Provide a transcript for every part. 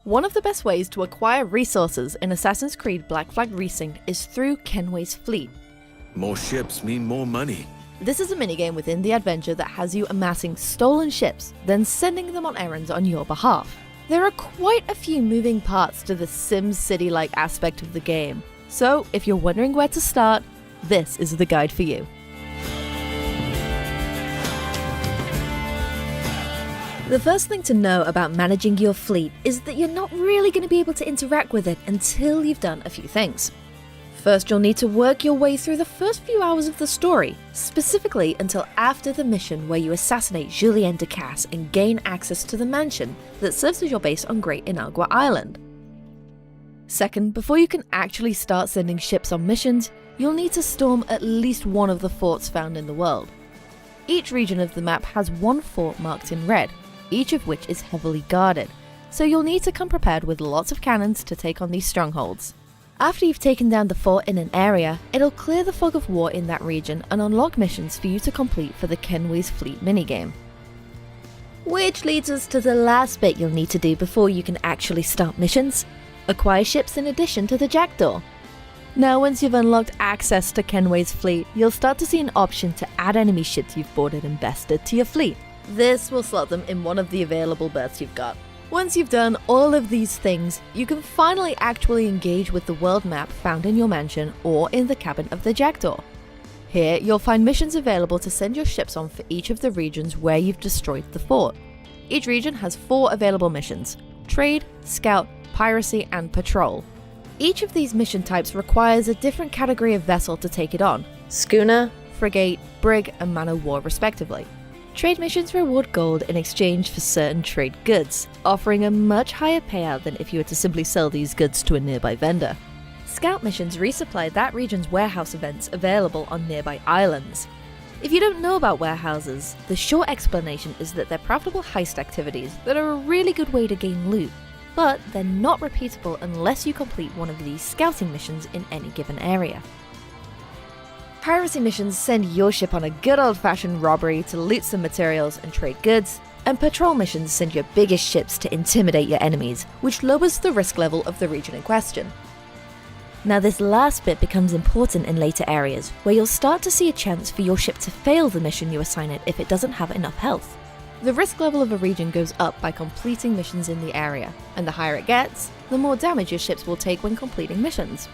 One of the best ways to acquire resources in Assassin's Creed Black Flag Resynced is through Kenway's fleet. More ships mean more money. This is a minigame within the adventure that has you amassing stolen ships, then sending them on errands on your behalf. There are quite a few moving parts to the Sim City-like aspect of the game, so if you're wondering where to start, this is the guide for you. The first thing to know about managing your fleet is that you're not really going to be able to interact with it until you've done a few things. First, you'll need to work your way through the first few hours of the story, specifically until after the mission where you assassinate Julien Du Casse and gain access to the mansion that serves as your base on Great Inagua Island. Second, before you can actually start sending ships on missions, you'll need to storm at least one of the forts found in the world. Each region of the map has one fort marked in red, each of which is heavily guarded, so you'll need to come prepared with lots of cannons to take on these strongholds. After you've taken down the fort in an area, it'll clear the fog of war in that region and unlock missions for you to complete for the Kenway's fleet minigame. Which leads us to the last bit you'll need to do before you can actually start missions: acquire ships in addition to the Jackdaw. Now once you've unlocked access to Kenway's fleet, you'll start to see an option to add enemy ships you've boarded and bested to your fleet. This will slot them in one of the available berths you've got. Once you've done all of these things, you can finally actually engage with the world map found in your mansion or in the cabin of the Jackdaw. Here, you'll find missions available to send your ships on for each of the regions where you've destroyed the fort. Each region has 4 available missions: Trade, Scout, Piracy, and Patrol. Each of these mission types requires a different category of vessel to take it on: Schooner, Frigate, Brig, and Man o' War respectively. Trade missions reward gold in exchange for certain trade goods, offering a much higher payout than if you were to simply sell these goods to a nearby vendor. Scout missions resupply that region's warehouse events available on nearby islands. If you don't know about warehouses, the short explanation is that they're profitable heist activities that are a really good way to gain loot, but they're not repeatable unless you complete one of these scouting missions in any given area. Piracy missions send your ship on a good old-fashioned robbery to loot some materials and trade goods, and patrol missions send your biggest ships to intimidate your enemies, which lowers the risk level of the region in question. Now this last bit becomes important in later areas, where you'll start to see a chance for your ship to fail the mission you assign it if it doesn't have enough health. The risk level of a region goes up by completing missions in the area, and the higher it gets, the more damage your ships will take when completing missions.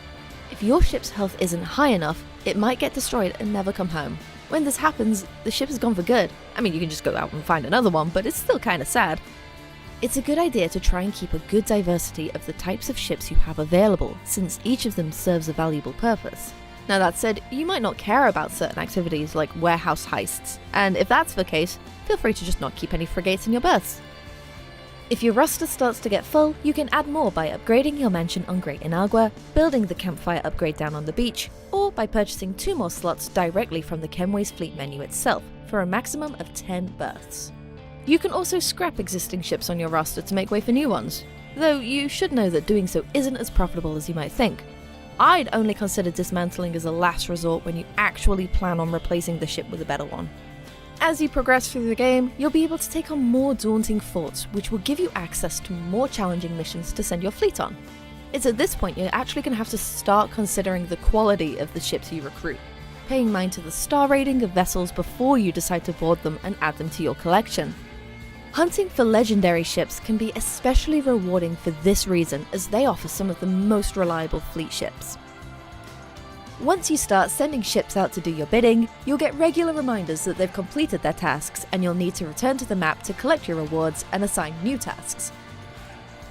If your ship's health isn't high enough, it might get destroyed and never come home. When this happens, the ship is gone for good. I mean, you can just go out and find another one, but it's still kinda sad. It's a good idea to try and keep a good diversity of the types of ships you have available, since each of them serves a valuable purpose. Now that said, you might not care about certain activities like warehouse heists, and if that's the case, feel free to just not keep any frigates in your berths. If your roster starts to get full, you can add more by upgrading your mansion on Great Inagua, building the campfire upgrade down on the beach, or by purchasing 2 more slots directly from the Kenway's fleet menu itself, for a maximum of 10 berths. You can also scrap existing ships on your roster to make way for new ones, though you should know that doing so isn't as profitable as you might think. I'd only consider dismantling as a last resort when you actually plan on replacing the ship with a better one. As you progress through the game, you'll be able to take on more daunting forts, which will give you access to more challenging missions to send your fleet on. It's at this point you're actually going to have to start considering the quality of the ships you recruit, paying mind to the star rating of vessels before you decide to board them and add them to your collection. Hunting for legendary ships can be especially rewarding for this reason, as they offer some of the most reliable fleet ships. Once you start sending ships out to do your bidding, you'll get regular reminders that they've completed their tasks, and you'll need to return to the map to collect your rewards and assign new tasks.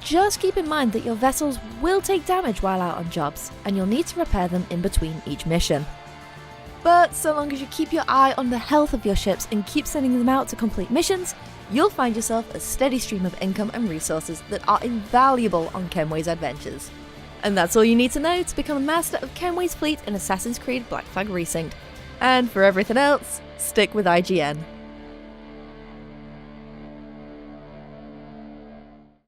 Just keep in mind that your vessels will take damage while out on jobs, and you'll need to repair them in between each mission. But so long as you keep your eye on the health of your ships and keep sending them out to complete missions, you'll find yourself a steady stream of income and resources that are invaluable on Kenway's adventures. And that's all you need to know to become a master of Kenway's fleet in Assassin's Creed Black Flag Resynced. And for everything else, stick with IGN.